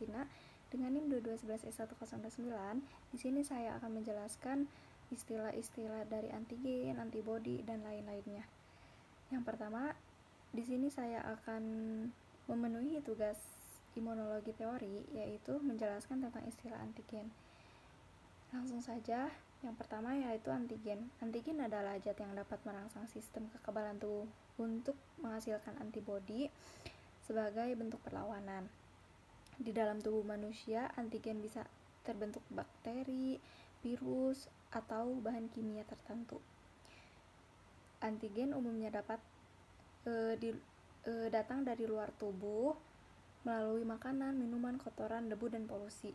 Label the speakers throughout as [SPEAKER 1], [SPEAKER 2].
[SPEAKER 1] Cina dengan NIM 2211S1029. Di sini saya akan menjelaskan istilah-istilah dari antigen, antibodi, dan lain-lainnya. Yang pertama, di sini saya akan memenuhi tugas imunologi teori, yaitu menjelaskan tentang istilah antigen. Langsung saja, yang pertama yaitu antigen. Antigen adalah zat yang dapat merangsang sistem kekebalan tubuh untuk menghasilkan antibodi sebagai bentuk perlawanan. Di dalam tubuh manusia, antigen bisa terbentuk bakteri, virus, atau bahan kimia tertentu. Antigen umumnya dapat datang dari luar tubuh melalui makanan, minuman, kotoran, debu, dan polusi.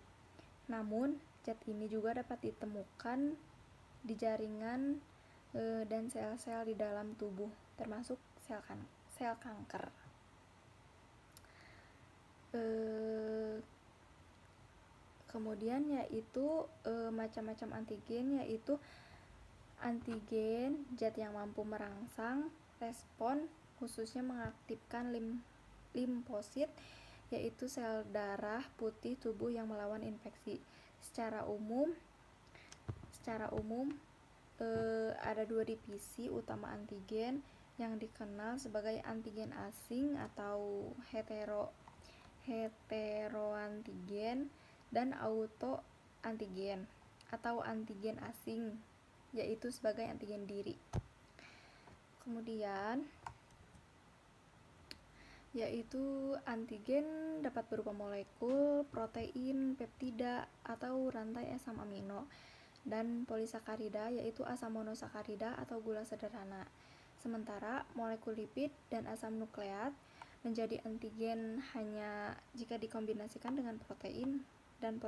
[SPEAKER 1] Namun, zat ini juga dapat ditemukan di jaringan dan sel-sel di dalam tubuh, termasuk sel kanker. Kemudian yaitu macam-macam antigen, yaitu antigen zat yang mampu merangsang respon, khususnya mengaktifkan limfosit, yaitu sel darah putih tubuh yang melawan infeksi. Secara umum ada dua divisi utama antigen yang dikenal sebagai antigen asing atau heteroantigen dan autoantigen atau antigen asing, yaitu sebagai antigen diri. Kemudian yaitu antigen dapat berupa molekul, protein, peptida, atau rantai asam amino, dan polisakarida, yaitu asam monosakarida atau gula sederhana. Sementara molekul lipid dan asam nukleat menjadi antigen hanya jika dikombinasikan dengan protein dan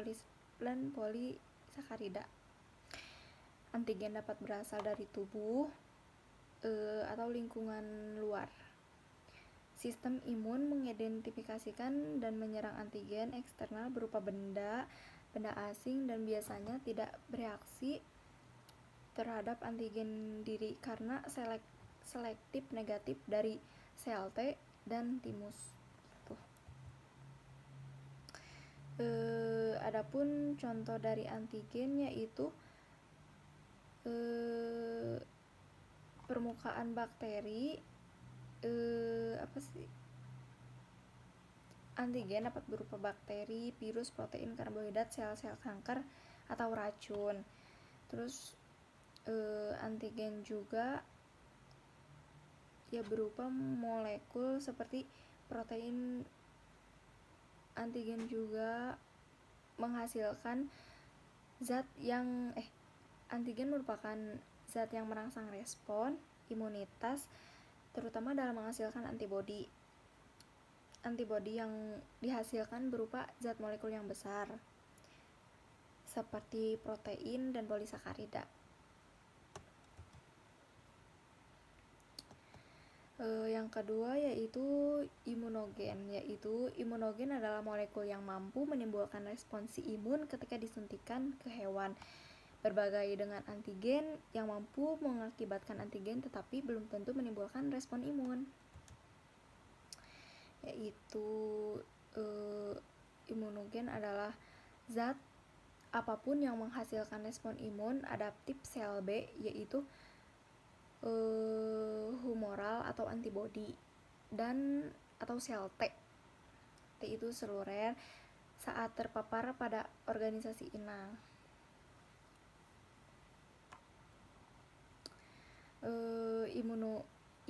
[SPEAKER 1] polisakarida. Antigen dapat berasal dari tubuh atau lingkungan luar. Sistem imun mengidentifikasikan dan menyerang antigen eksternal berupa benda asing dan biasanya tidak bereaksi terhadap antigen diri karena selektif negatif dari sel T dan timus. Adapun contoh dari antigen yaitu permukaan bakteri. Antigen dapat berupa bakteri, virus, protein, karbohidrat, sel-sel kanker, atau racun. Terus antigen juga berupa molekul seperti protein. Antigen juga menghasilkan antigen merupakan zat yang merangsang respon imunitas, terutama dalam menghasilkan antibodi. Antibodi yang dihasilkan berupa zat molekul yang besar, seperti protein dan polisakarida. Yang kedua yaitu imunogen. Imunogen adalah molekul yang mampu menimbulkan respons imun ketika disuntikan ke hewan. Berbagai dengan antigen yang mampu mengakibatkan antigen tetapi belum tentu menimbulkan respon imun. Yaitu imunogen adalah zat apapun yang menghasilkan respon imun adaptif sel B, yaitu humoral atau antibodi, dan atau sel T itu seluler saat terpapar pada organisasi inang.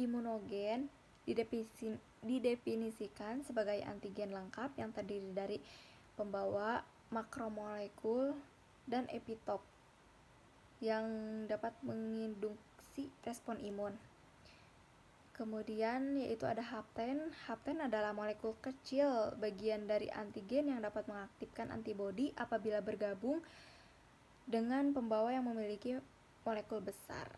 [SPEAKER 1] Imunogen didefinisikan sebagai antigen lengkap yang terdiri dari pembawa, makromolekul, dan epitop yang dapat menginduksi respon imun. Kemudian yaitu ada hapten. Hapten adalah molekul kecil bagian dari antigen yang dapat mengaktifkan antibodi apabila bergabung dengan pembawa yang memiliki molekul besar.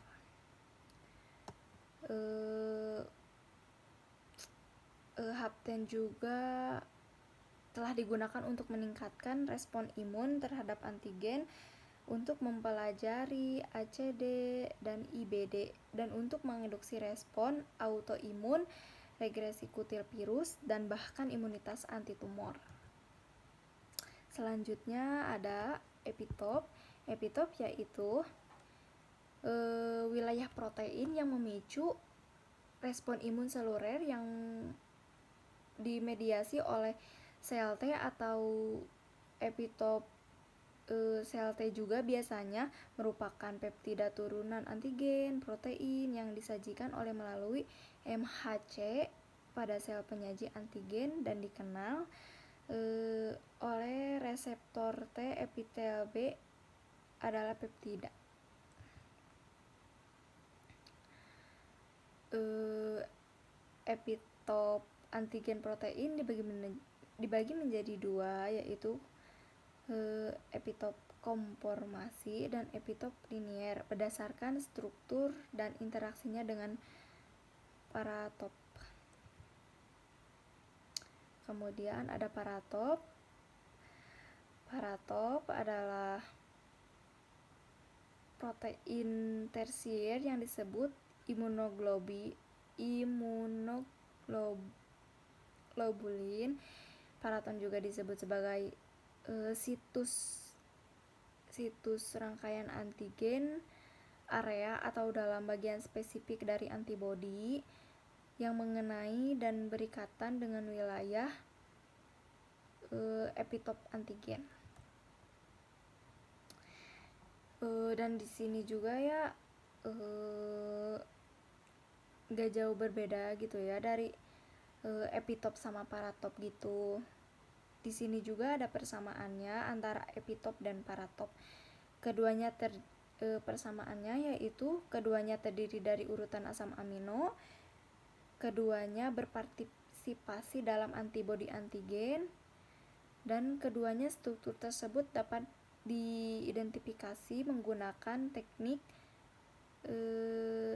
[SPEAKER 1] Hapten juga telah digunakan untuk meningkatkan respon imun terhadap antigen, untuk mempelajari ACD dan IBD, dan untuk menginduksi respon autoimun, regresi kutil virus, dan bahkan imunitas antitumor. Selanjutnya ada epitop. Epitop yaitu wilayah protein yang memicu respon imun seluler yang dimediasi oleh sel T atau epitop sel T juga biasanya merupakan peptida turunan antigen protein yang disajikan melalui MHC pada sel penyaji antigen dan dikenal oleh reseptor T. Epitel B adalah peptida. Epitop antigen protein dibagi menjadi dua, yaitu epitop konformasi dan epitop linier berdasarkan struktur dan interaksinya dengan paratop. Kemudian ada paratop. Paratop adalah protein tersier yang disebut immunoglobulin. Paraton juga disebut sebagai situs rangkaian antigen, area atau dalam bagian spesifik dari antibodi yang mengenai dan berikatan dengan wilayah epitop antigen. Dan di sini juga ya gak jauh berbeda gitu ya dari epitop sama paratop gitu. Di sini juga ada persamaannya antara epitop dan paratop. Keduanya persamaannya yaitu keduanya terdiri dari urutan asam amino, keduanya berpartisipasi dalam antibodi antigen, dan keduanya struktur tersebut dapat diidentifikasi menggunakan teknik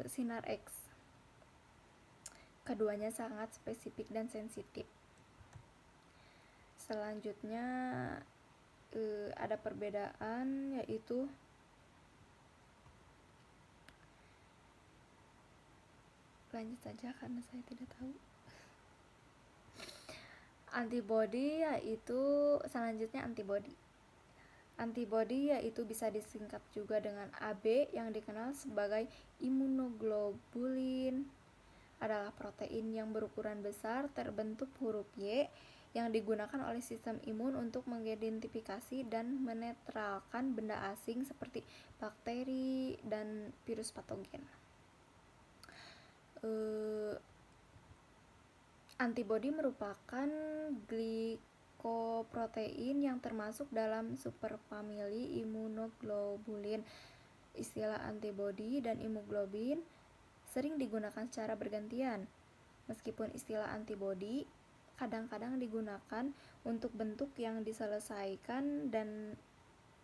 [SPEAKER 1] sinar X. Keduanya sangat spesifik dan sensitif. Selanjutnya ada perbedaan, yaitu lanjut saja karena saya tidak tahu. Antibodi yaitu selanjutnya antibodi. Antibodi yaitu bisa disingkat juga dengan AB yang dikenal sebagai immunoglobulin, adalah protein yang berukuran besar terbentuk huruf Y yang digunakan oleh sistem imun untuk mengidentifikasi dan menetralkan benda asing seperti bakteri dan virus patogen. Antibodi merupakan glikoprotein yang termasuk dalam superfamili immunoglobulin. Istilah antibodi dan imunoglobulin sering digunakan secara bergantian. Meskipun istilah antibodi kadang-kadang digunakan untuk bentuk yang diselesaikan dan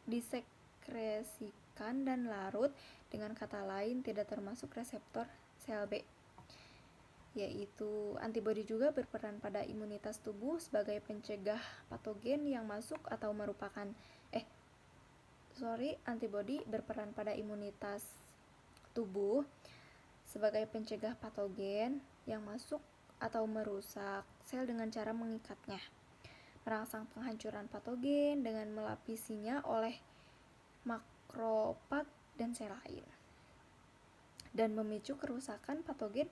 [SPEAKER 1] disekresikan dan larut, dengan kata lain tidak termasuk reseptor sel B. Yaitu antibodi juga berperan pada imunitas tubuh sebagai pencegah patogen yang masuk atau merupakan antibodi berperan pada imunitas tubuh sebagai pencegah patogen yang masuk atau merusak sel dengan cara mengikatnya, merangsang penghancuran patogen dengan melapisinya oleh makrofag dan sel lain, dan memicu kerusakan patogen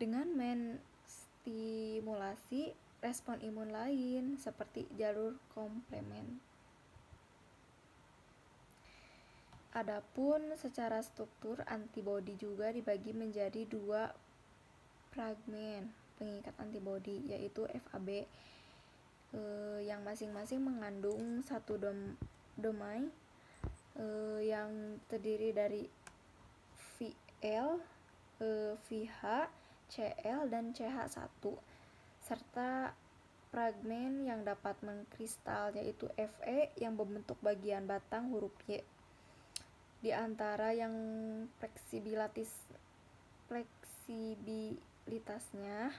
[SPEAKER 1] dengan menstimulasi respon imun lain seperti jalur komplement. Adapun secara struktur, antibodi juga dibagi menjadi dua fragmen pengikat antibodi, yaitu FAB yang masing-masing mengandung satu domain yang terdiri dari VL, VH, CL, dan CH1, serta fragmen yang dapat mengkristal yaitu Fe yang membentuk bagian batang huruf Y. Di antara yang fleksibilitasnya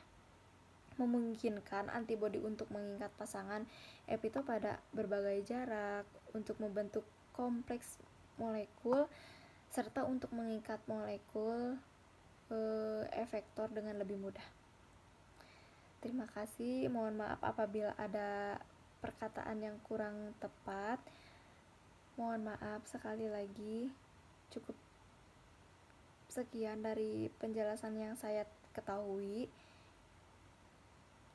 [SPEAKER 1] memungkinkan antibodi untuk mengikat pasangan epitop pada berbagai jarak, untuk membentuk kompleks molekul, serta untuk mengikat molekul efektor dengan lebih mudah. Terima kasih, mohon maaf apabila ada perkataan yang kurang tepat, mohon maaf sekali lagi. Cukup sekian dari penjelasan yang saya ketahui.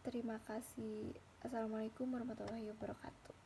[SPEAKER 1] Terima kasih. Assalamualaikum warahmatullahi wabarakatuh.